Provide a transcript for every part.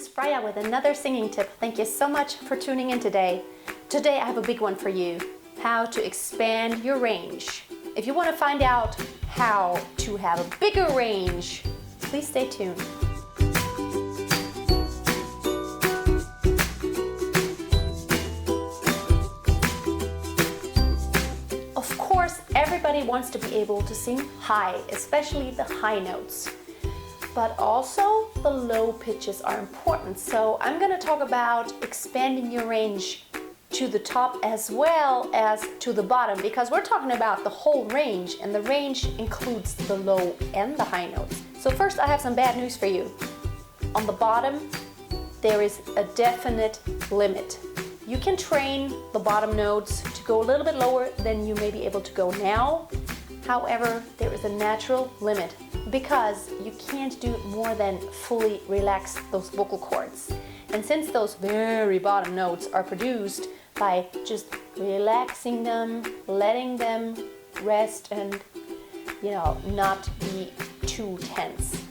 is Freya with another singing tip. Thank you so much for tuning in today. Today I have a big one for you. How to expand your range. If you want to find out how to have a bigger range, please stay tuned. Of course, everybody wants to be able to sing high, especially the high notes. But also the low pitches are important. So I'm going to talk about expanding your range to the top as well as to the bottom, because we're talking about the whole range, and the range includes the low and the high notes. So first, I have some bad news for you. On the bottom, there is a definite limit. You can train the bottom notes to go a little bit lower than you may be able to go now. However, there is a natural limit because you can't do more than fully relax those vocal cords. And since those very bottom notes are produced by just relaxing them, letting them rest and, not be too tense,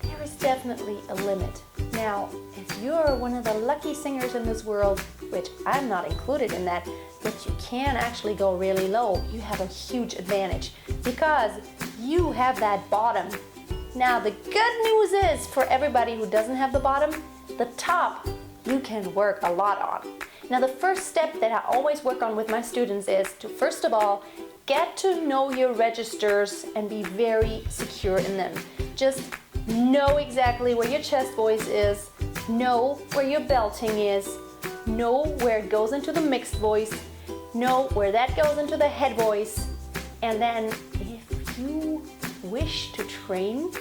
there is definitely a limit. Now, if you're one of the lucky singers in this world, which I'm not included in that, but you can actually go really low, you have a huge advantage because you have that bottom. Now, the good news is for everybody who doesn't have the bottom, the top you can work a lot on. Now, the first step that I always work on with my students is to, first of all, get to know your registers and be very secure in them. Just know exactly where your chest voice is, know where your belting is, know where it goes into the mixed voice, know where that goes into the head voice, and then if you wish to train,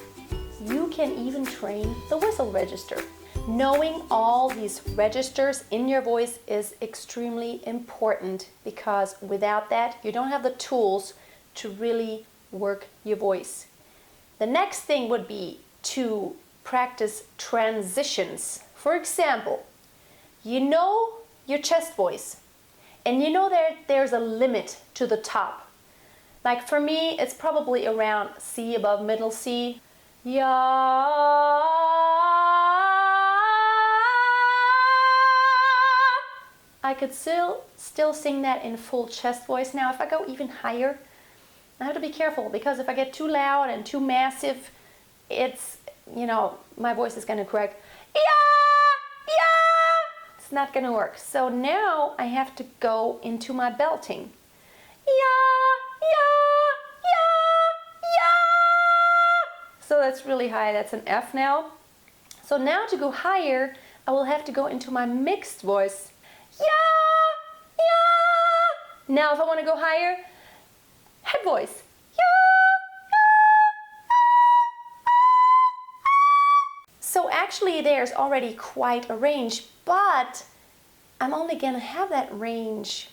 you can even train the whistle register. Knowing all these registers in your voice is extremely important because without that, you don't have the tools to really work your voice. The next thing would be to practice transitions. For example, you know your chest voice and you know there's a limit to the top. Like for me, it's probably around C above middle C. Yeah. I could still sing that in full chest voice. Now, if I go even higher, I have to be careful because if I get too loud and too massive, it's, my voice is going to crack. Yeah, yeah. It's not going to work. So now I have to go into my belting. Yeah, yeah, yeah, yeah. So that's really high. That's an F now. So now to go higher, I will have to go into my mixed voice. Yeah, yeah. Now if I want to go higher, head voice. Yeah, yeah, yeah. So actually there's already quite a range, but I'm only going to have that range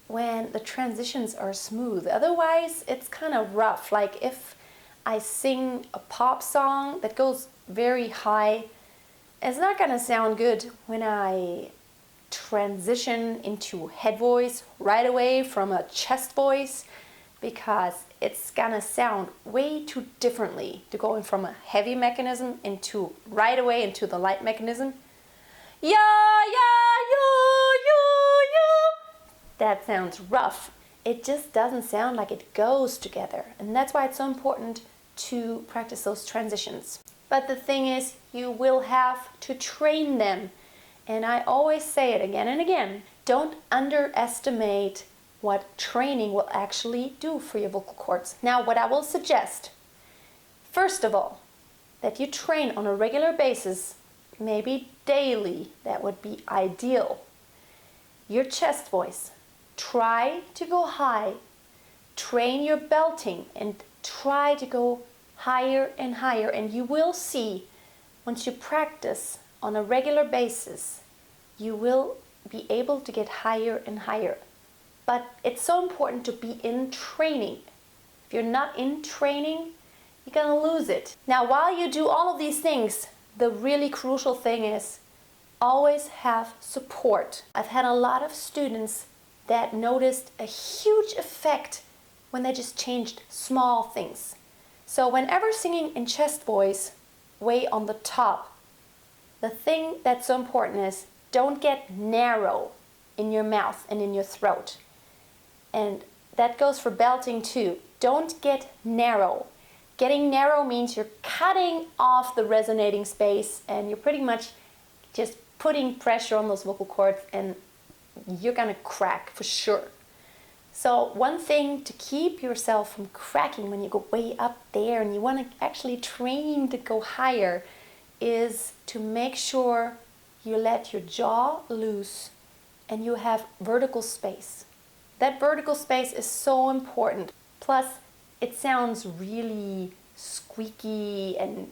when the transitions are smooth. Otherwise, it's kind of rough. Like if I sing a pop song that goes very high, it's not going to sound good when I transition into head voice right away from a chest voice, because it's gonna sound way too differently to go in from a heavy mechanism into right away into the light mechanism. Yeah, yeah, you. That sounds rough. It just doesn't sound like it goes together, and that's why it's so important to practice those transitions. But the thing is, you will have to train them. And I always say it again and again, don't underestimate what training will actually do for your vocal cords. Now, what I will suggest, first of all, that you train on a regular basis, maybe daily, that would be ideal. Your chest voice, try to go high, train your belting, and try to go higher and higher, and you will see, once you practice on a regular basis, you will be able to get higher and higher. But it's so important to be in training. If you're not in training, you're gonna lose it. Now, while you do all of these things, the really crucial thing is always have support. I've had a lot of students that noticed a huge effect when they just changed small things. So whenever singing in chest voice, way on the top, the thing that's so important is don't get narrow in your mouth and in your throat. And that goes for belting too. Don't get narrow. Getting narrow means you're cutting off the resonating space and you're pretty much just putting pressure on those vocal cords and you're gonna crack for sure. So one thing to keep yourself from cracking when you go way up there and you want to actually train to go higher is to make sure you let your jaw loose and you have vertical space. That vertical space is so important. Plus, it sounds really squeaky and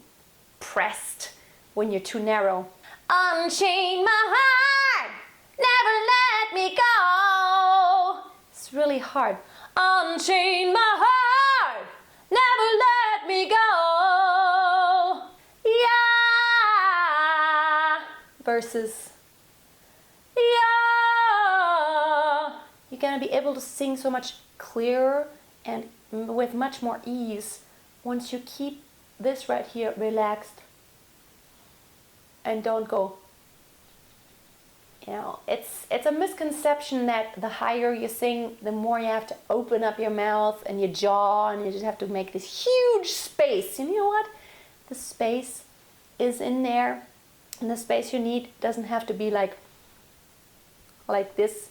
pressed when you're too narrow. Unchain my heart, never let me go. It's really hard. Unchain my heart, never let me go. Yeah. Versus yeah. You're gonna be able to sing so much clearer and with much more ease once you keep this right here relaxed and don't go. You know, it's a misconception that the higher you sing, the more you have to open up your mouth and your jaw and you just have to make this huge space. And you know what? The space is in there, and the space you need doesn't have to be like this.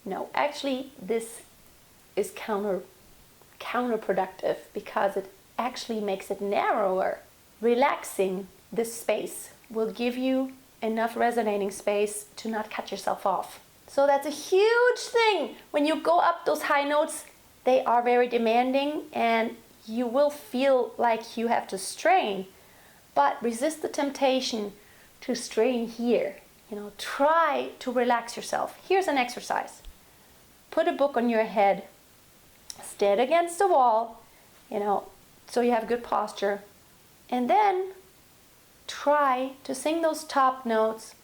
No, actually this is counterproductive because it actually makes it narrower. Relaxing this space will give you enough resonating space to not cut yourself off. So that's a huge thing. When you go up those high notes, they are very demanding and you will feel like you have to strain, but resist the temptation to strain here. You know, try to relax yourself. Here's an exercise. Put a book on your head, stand against the wall, you know, so you have good posture, and then try to sing those top notes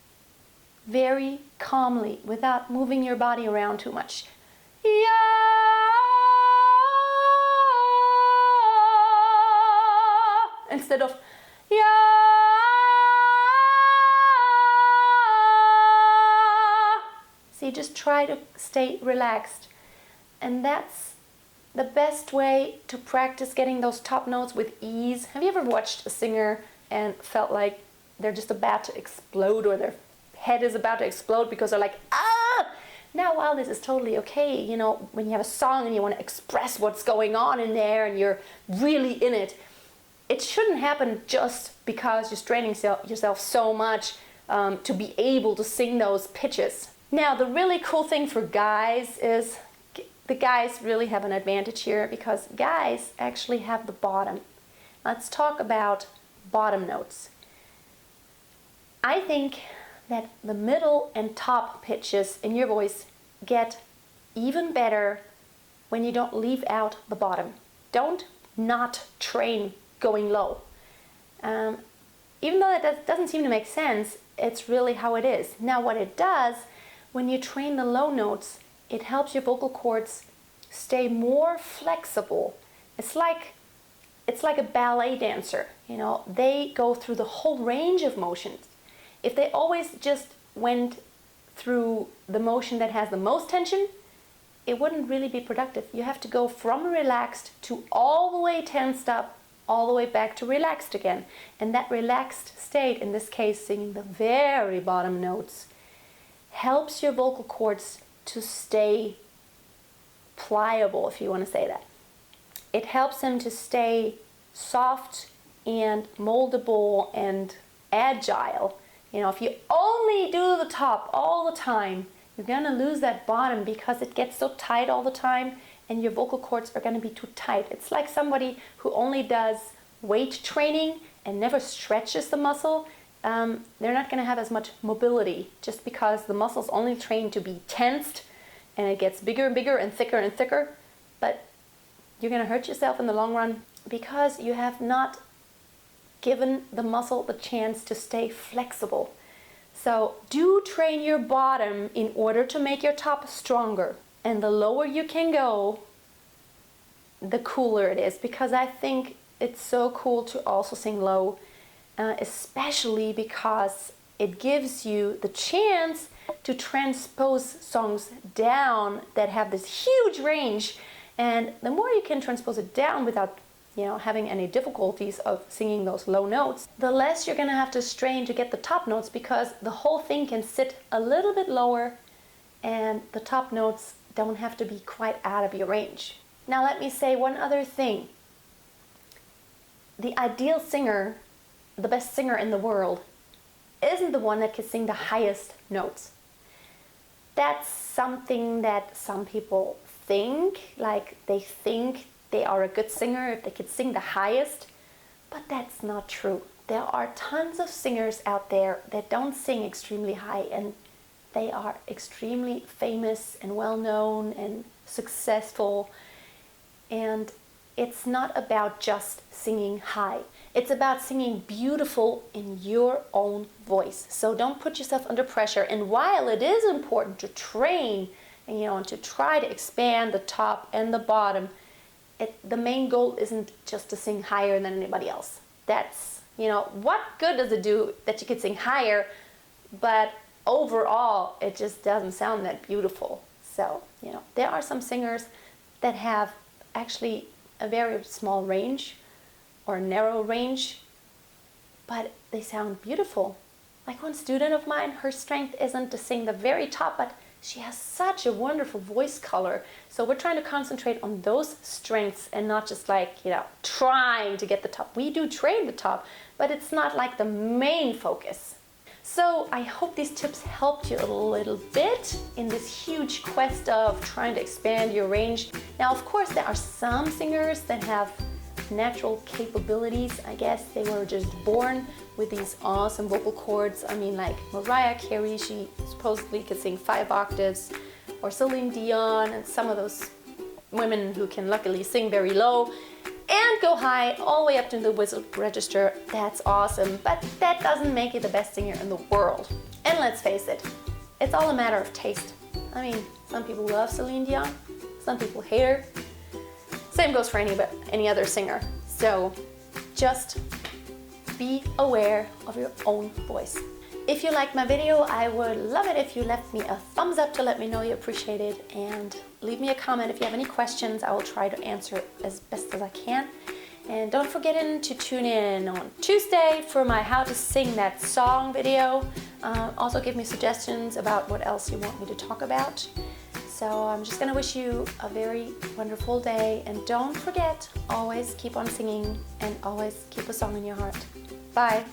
very calmly without moving your body around too much. Yeah. Instead of yeah. See, just try to stay relaxed. And that's the best way to practice getting those top notes with ease. Have you ever watched a singer and felt like they're just about to explode or their head is about to explode because they're like, ah! Now, while this is totally okay, you know, when you have a song and you want to express what's going on in there and you're really in it, it shouldn't happen just because you're straining yourself so much to be able to sing those pitches. Now, the really cool thing for guys is the guys really have an advantage here because guys actually have the bottom. Let's talk about bottom notes. I think that the middle and top pitches in your voice get even better when you don't leave out the bottom. Don't not train going low. Even though that doesn't seem to make sense, it's really how it is. Now what it does, when you train the low notes, it helps your vocal cords stay more flexible. It's like a ballet dancer, you know, they go through the whole range of motions. If they always just went through the motion that has the most tension, it wouldn't really be productive. You have to go from relaxed to all the way tensed up, all the way back to relaxed again. And that relaxed state, in this case singing the very bottom notes, helps your vocal cords to stay pliable, if you want to say that. It helps them to stay soft and moldable and agile. You know, if you only do the top all the time, you're going to lose that bottom because it gets so tight all the time and your vocal cords are going to be too tight. It's like somebody who only does weight training and never stretches the muscle. They're not going to have as much mobility just because the muscle's only trained to be tensed and it gets bigger and bigger and thicker. But you're going to hurt yourself in the long run because you have not given the muscle the chance to stay flexible. So do train your bottom in order to make your top stronger. And the lower you can go, the cooler it is, because I think it's so cool to also sing low, especially because it gives you the chance to transpose songs down that have this huge range. And the more you can transpose it down without having any difficulties of singing those low notes, the less you're gonna have to strain to get the top notes, because the whole thing can sit a little bit lower and the top notes don't have to be quite out of your range. Now let me say one other thing. The ideal singer, the best singer in the world, isn't the one that can sing the highest notes. That's something that some people think, like they think they are a good singer if they could sing the highest, but that's not true. There are tons of singers out there that don't sing extremely high, and they are extremely famous and well-known and successful. And it's not about just singing high. It's about singing beautiful in your own voice. So don't put yourself under pressure. And while it is important to train and to try to expand the top and the bottom, the main goal isn't just to sing higher than anybody else. That's, what good does it do that you could sing higher, but overall it just doesn't sound that beautiful. So, there are some singers that have actually a very small range or narrow range, but they sound beautiful. Like one student of mine, her strength isn't to sing the very top, but she has such a wonderful voice color. So we're trying to concentrate on those strengths and not just trying to get the top. We do train the top, but it's not like the main focus. So I hope these tips helped you a little bit in this huge quest of trying to expand your range. Now, of course, there are some singers that have natural capabilities. I guess they were just born with these awesome vocal cords. I mean, like Mariah Carey, she supposedly could sing 5 octaves, or Celine Dion, and some of those women who can luckily sing very low and go high all the way up to the whistle register. That's awesome, but that doesn't make you the best singer in the world. And let's face it, it's all a matter of taste. I mean, some people love Celine Dion, some people hate her. Same goes for any other singer. So just be aware of your own voice. If you liked my video, I would love it if you left me a thumbs up to let me know you appreciate it, and leave me a comment if you have any questions. I will try to answer as best as I can. And don't forget to tune in on Tuesday for my How to Sing That Song video. Also give me suggestions about what else you want me to talk about. So I'm just gonna wish you a very wonderful day, and don't forget, always keep on singing and always keep a song in your heart. Bye.